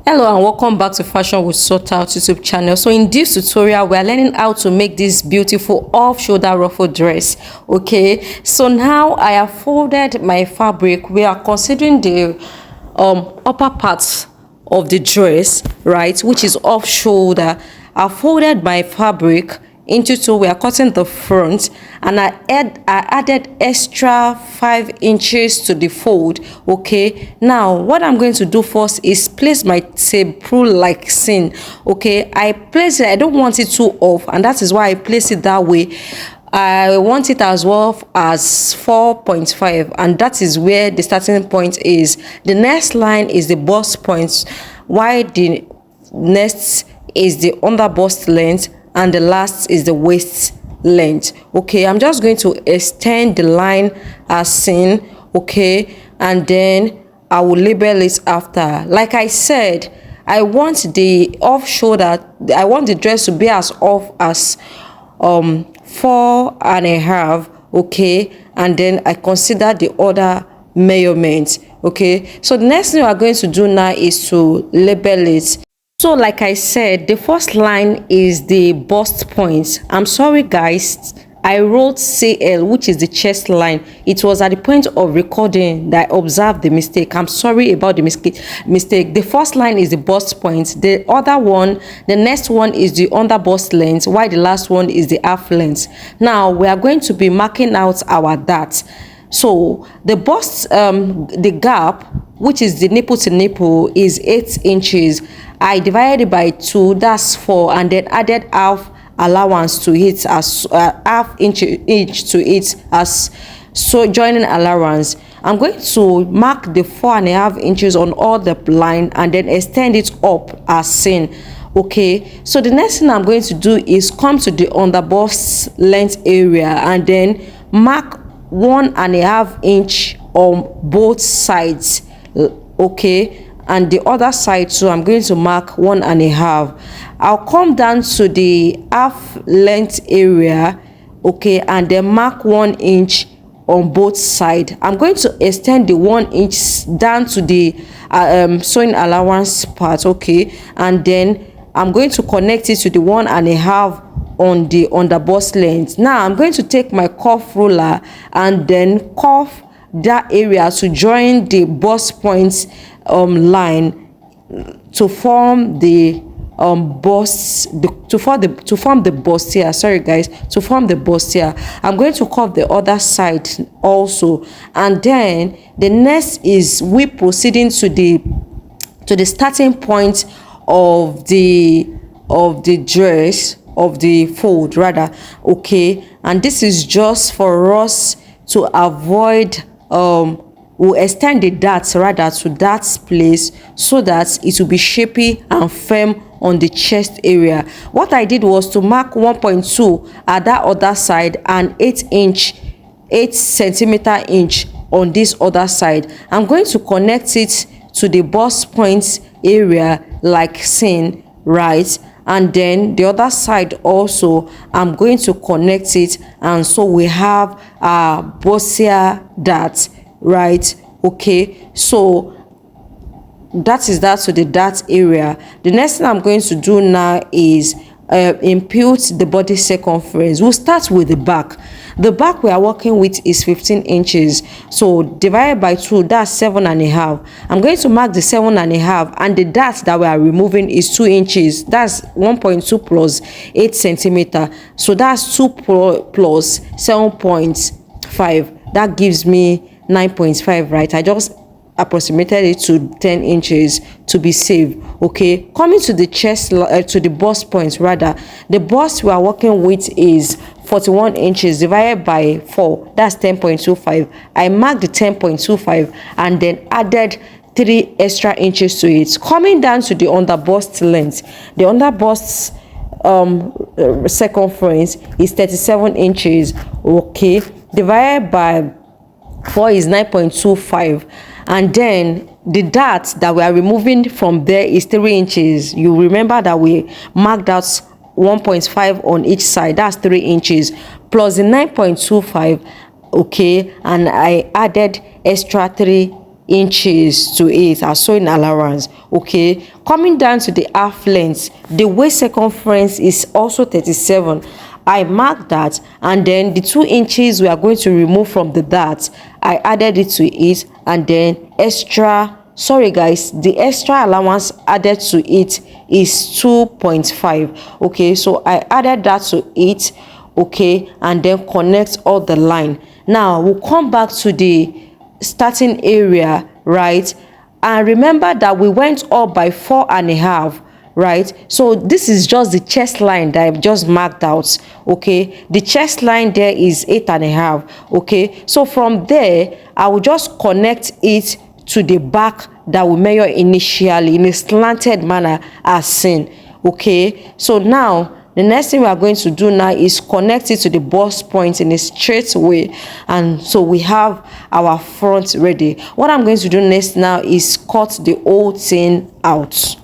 Hello and welcome back to Fashion with Sought Out YouTube channel. So in this tutorial we are learning how to make this beautiful off-shoulder ruffle dress. Okay, so now I have folded my fabric. We are considering the upper parts of the dress, right, which is off shoulder. I folded my fabric into two. We are cutting the front, and I added extra 5 inches to the fold. Okay, now what I'm going to do first is place my table like seam. Okay, I place it, I don't want it too off, and that is why I place it that way. I want it as well as 4.5, and that is where the starting point is. The next line is the bust point, while the next is the under bust length, and the last is the waist length. Okay, I'm just going to extend the line as seen. Okay, and then I will label it after. Like I said, I want the off shoulder, I want the dress to be as off as 4.5. okay, and then I consider the other measurements. Okay, so the next thing we are going to do now is to label it. So like I said, the first line is the bust point. I'm sorry guys, I wrote CL, which is the chest line. It was at the point of recording that I observed the mistake. I'm sorry about the mistake. The first line is the bust point. The other one, the next one is the under bust length, while the last one is the half length. Now we are going to be marking out our dart. So the bust, the gap, which is the nipple to nipple, is 8 inches. I divided it by 2, that's 4, and then added half allowance to it as half inch to it as so joining allowance. I'm going to mark the 4.5 inches on all the line and then extend it up as seen. Okay, so the next thing I'm going to do is come to the under bust length area and then mark 1.5 inch on both sides. Okay, and the other side, so I'm going to mark 1.5. I'll come down to the half length area, okay, and then mark 1 inch on both sides. I'm going to extend the 1 inch down to the sewing allowance part, okay, and then I'm going to connect it to the 1.5 on the under bust length. Now I'm going to take my cuff ruler and then cuff that area to join the bust points line to form the bust, to form the bustier. Sorry guys, to form the bustier. I'm going to curve the other side also, and then the next is we proceeding to the starting point of the dress, of the fold rather. Okay, and this is just for us to avoid we'll extend the dart rather to that place so that it will be shapy and firm on the chest area. What I did was to mark 1.2 at that other side and 8 centimeter inch on this other side. I'm going to connect it to the bust points area like seen, right? And then the other side also I'm going to connect it, and so we have a bustier dart, right? Okay, so that is that to the dart area. The next thing I'm going to do now is impute the body circumference. We'll start with the back. The back we are working with is 15 inches, so divided by 2, that's 7.5. I'm going to mark the 7.5, and the dart that we are removing is 2 inches. That's 1.2 plus 8 centimeter, so that's 2 plus 7.5. that gives me 9.5, right? I just approximated it to 10 inches to be safe. Okay, coming to the chest, to the bust points rather, the bust we are working with is 41 inches divided by 4, that's 10.25. I marked the 10.25 and then added 3 extra inches to it. Coming down to the under bust length, the under bust circumference is 37 inches. Okay, divided by 4 is 9.25, and then the dart that we are removing from there is 3 inches. You remember that we marked out 1.5 on each side, that's 3 inches plus the 9.25. okay, and I added extra 3 inches to it as sewing allowance. Okay, coming down to the half length, the waist circumference is also 37. I marked that, and then the 2 inches we are going to remove from the dart, I added it to it, and then sorry guys, the extra allowance added to it is 2.5. okay, so I added that to it. Okay, and then connect all the line. Now we'll come back to the starting area, right? And remember that we went up by 4.5, right? So this is just the chest line that I've just marked out. Okay, the chest line there is 8.5. okay, so from there I will just connect it to the back that we measure initially in a slanted manner as seen. Okay, so now the next thing we are going to do now is connect it to the bust point in a straight way, and so we have our front ready. What I'm going to do next now is cut the whole thing out.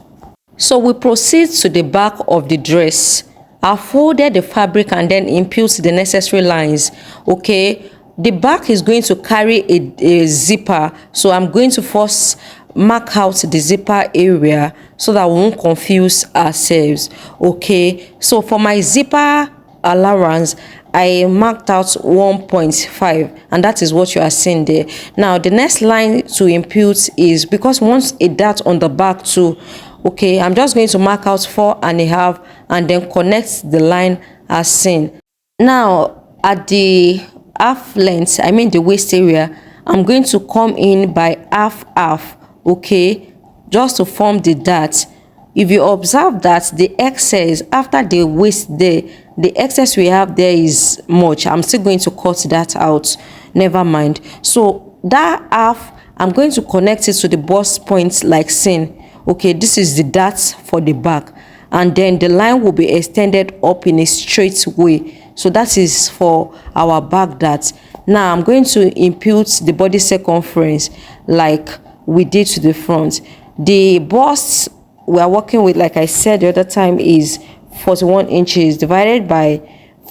So we proceed to the back of the dress. I folded the fabric and then impute the necessary lines. Okay, the back is going to carry a zipper, so I'm going to first mark out the zipper area so that we won't confuse ourselves. Okay, so for my zipper allowance, I marked out 1.5, and that is what you are seeing there. Now the next line to impute is, because we want a dart on the back too. Okay, I'm just going to mark out 4.5 and then connect the line as seen. Now at the half length, I mean the waist area, I'm going to come in by half. Okay, just to form the dart. If you observe that the excess after the waist there, the excess we have there is much, I'm still going to cut that out, never mind. So that half, I'm going to connect it to the bust point like seen. Okay, this is the dart for the back, and then the line will be extended up in a straight way. So that is for our back dart. Now I'm going to impute the body circumference like we did to the front. The bust we are working with, like I said the other time, is 41 inches divided by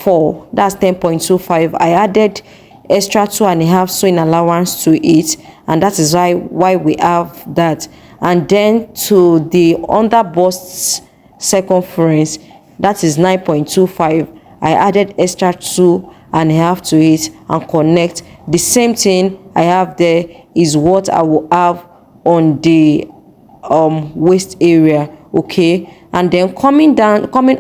4, that's 10.25. I added extra 2.5 sewing allowance to it, and that is why we have that. And then to the under bust circumference, that is 9.25. I added extra 2.5 to it and connect. The same thing I have there is what I will have on the waist area. Okay, and then coming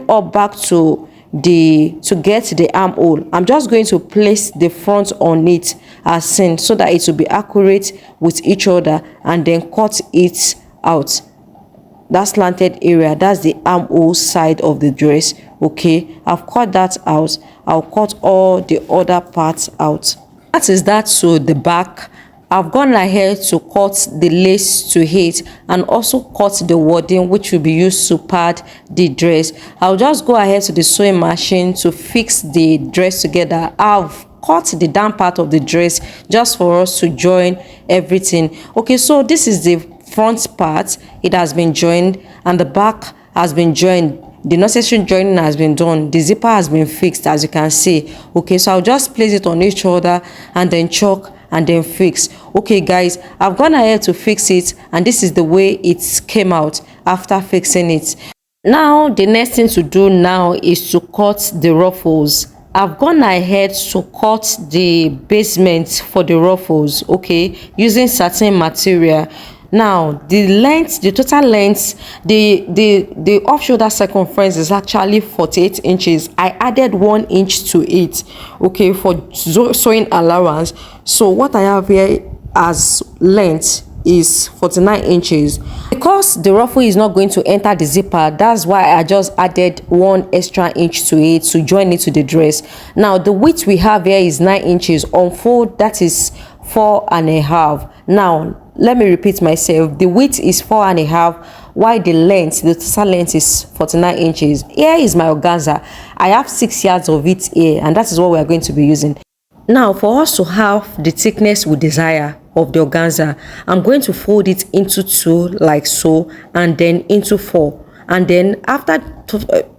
up back to get the armhole, I'm just going to place the front on it as seen so that it will be accurate with each other, and then cut it out. That slanted area, that's the armhole side of the dress. Okay, I've cut that out. I'll cut all the other parts out. That is that to the back. I've gone ahead to cut the lace to it and also cut the wording which will be used to pad the dress. I'll just go ahead to the sewing machine to fix the dress together. I've cut the down part of the dress just for us to join everything. Okay, so this is the front part. It has been joined, and the back has been joined. The necessary joining has been done. The zipper has been fixed, as you can see. Okay, so I'll just place it on each other and then chalk and then fix. Okay guys, I've gone ahead to fix it, and this is the way it came out after fixing it. Now the next thing to do now is to cut the ruffles. I've gone ahead to cut the basement for the ruffles, okay, using satin material. Now the length, the total length, the off shoulder circumference is actually 48 inches. I added 1 inch to it, okay, for sewing allowance. So what I have here as length is 49 inches. Because the ruffle is not going to enter the zipper, that's why I just added 1 extra inch to it to join it to the dress. Now the width we have here is 9 inches. On fold, that is 4.5. Now let me repeat myself. The width is 4.5, while the length, the total length, is 49 inches. Here is my organza. I have 6 yards of it here, and that is what we are going to be using. Now for us to have the thickness we desire of the organza, I'm going to fold it into 2 like so, and then into 4. and then after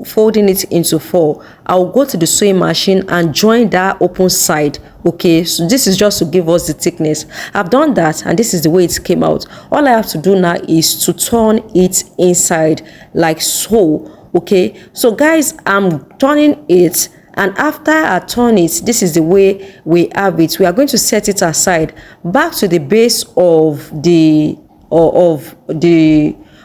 folding it into 4, I'll go to the sewing machine and join that open side. Okay, so this is just to give us the thickness. I've done that, and this is the way it came out. All I have to do now is to turn it inside like so. Okay, so guys, I'm turning it, and after I turn it, this is the way we have it. We are going to set it aside back to the base of the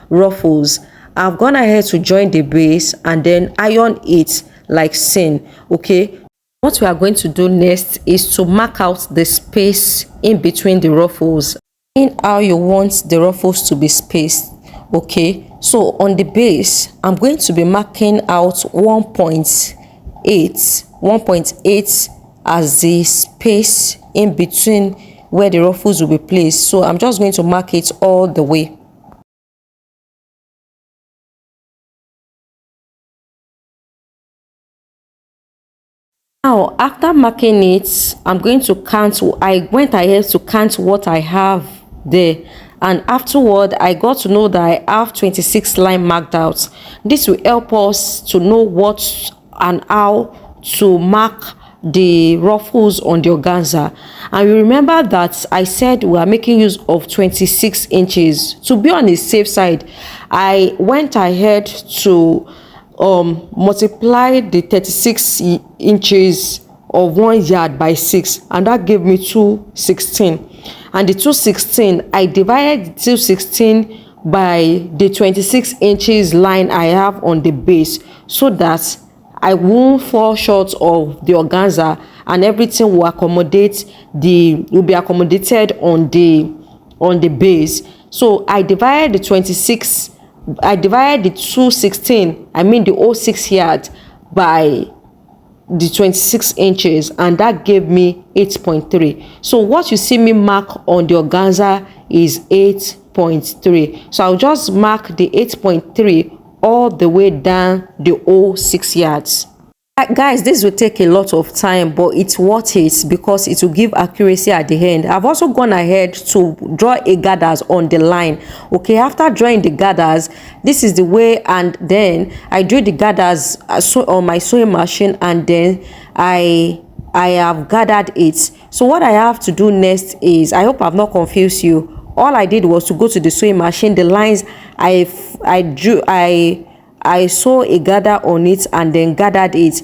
ruffles. I've gone ahead to join the base and then iron it like seen. Okay, what we are going to do next is to mark out the space in between the ruffles, in how you want the ruffles to be spaced. Okay, so on the base, I'm going to be marking out 1.8 as the space in between where the ruffles will be placed. So I'm just going to mark it all the way. Now, after marking it, I'm going to count. I went ahead to count what I have there, and afterward I got to know that I have 26 line marked out. This will help us to know what and how to mark the ruffles on the organza. And you remember that I said we are making use of 26 inches. To be on the safe side, I went ahead to multiply the 36 inches of 1 yard by 6, and that gave me 216. And the 216, I divided the 216 by the 26 inches line I have on the base, so that I won't fall short of the organza, and everything will be accommodated on the base. So I divided the 216, I mean the whole 6 yards, by the 26 inches, and that gave me 8.3. So what you see me mark on the organza is 8.3. So I'll just mark the 8.3 all the way down the whole 6 yards. Guys, this will take a lot of time, but it's worth it because it will give accuracy at the end. I've also gone ahead to draw a gathers on the line. Okay, after drawing the gathers, this is the way, and then I drew the gathers on my sewing machine, and then I have gathered it. So what I have to do next is, I hope I've not confused you. All I did was to go to the sewing machine, the lines I sew a gather on it and then gathered it.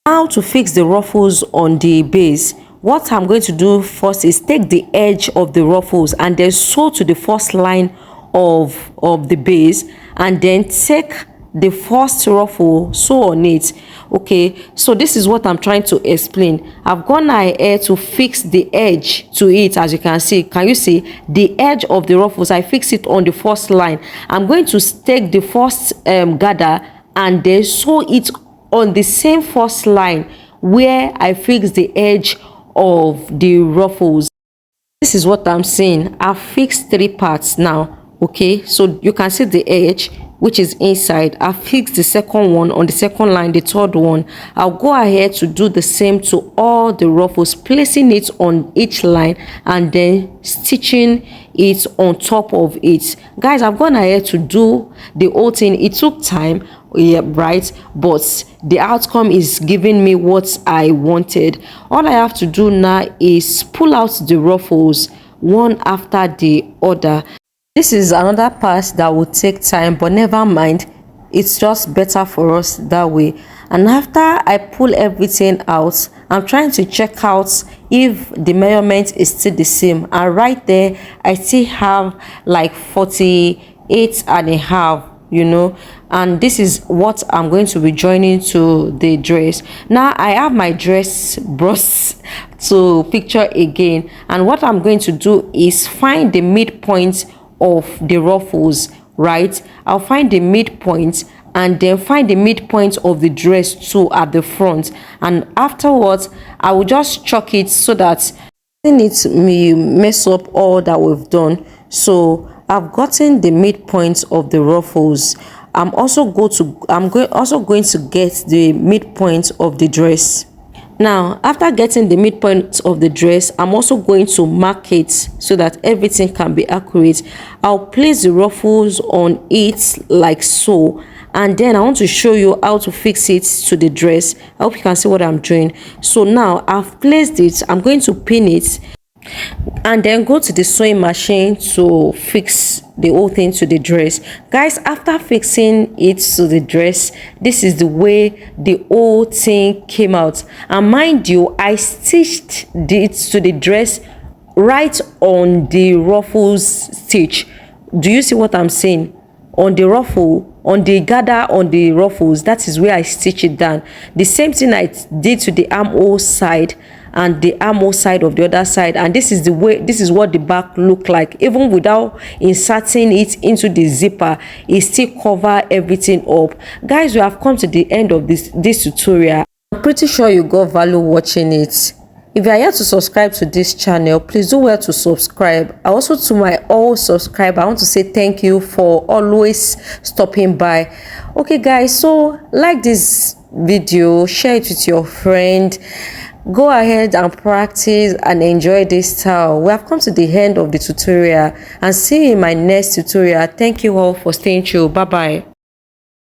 Now to fix the ruffles on the base, what I'm going to do first is take the edge of the ruffles and then sew to the first line of the base, and then take the first ruffle, sew on it. Okay, so this is what I'm trying to explain. I've gone ahead to fix the edge to it. As you can see, can you see the edge of the ruffles? I fix it on the first line. I'm going to take the first gather and then sew it on the same first line where I fix the edge of the ruffles. This is what I'm saying. I've fixed 3 parts now. Okay, so you can see the edge, which is inside. I fixed the second one on the second line, the third one. I'll go ahead to do the same to all the ruffles, placing it on each line and then stitching it on top of it. Guys, I've gone ahead to do the whole thing. It took time, yeah, right, but the outcome is giving me what I wanted. All I have to do now is pull out the ruffles one after the other. This is another part that will take time, but never mind, it's just better for us that way. And after I pull everything out, I'm trying to check out if the measurement is still the same, and right there I still have like 48.5, you know, and this is what I'm going to be joining to the dress. Now I have my dress brought to picture again, and what I'm going to do is find the midpoint of the ruffles, right? I'll find the midpoint and then find the midpoint of the dress too at the front, and afterwards I will just chalk it so that it may mess up all that we've done. So I've gotten the midpoint of the ruffles. I'm also going to get the midpoint of the dress. Now, after getting the midpoint of the dress, I'm also going to mark it so that everything can be accurate. I'll place the ruffles on it like so, and then I want to show you how to fix it to the dress. I hope you can see what I'm doing. So now I've placed it, I'm going to pin it and then go to the sewing machine to fix the whole thing to the dress. Guys, after fixing it to the dress, this is the way the whole thing came out. And mind you, I stitched it to the dress right on the ruffles stitch. Do you see what I'm saying? On the ruffle, on the gather on the ruffles, that is where I stitch it down. The same thing I did to the armhole side and the armhole side of the other side, and this is the way, this is what the back look like. Even without inserting it into the zipper, it still cover everything up. Guys, we have come to the end of this tutorial. I'm pretty sure you got value watching it. If you are yet to subscribe to this channel, please do well to subscribe. Also, to my all subscribers, I want to say thank you for always stopping by. Okay guys, so like this video, share it with your friend. Go ahead and practice and enjoy this style. We have come to the end of the tutorial, and see you in my next tutorial. Thank you all for staying tuned. Bye bye.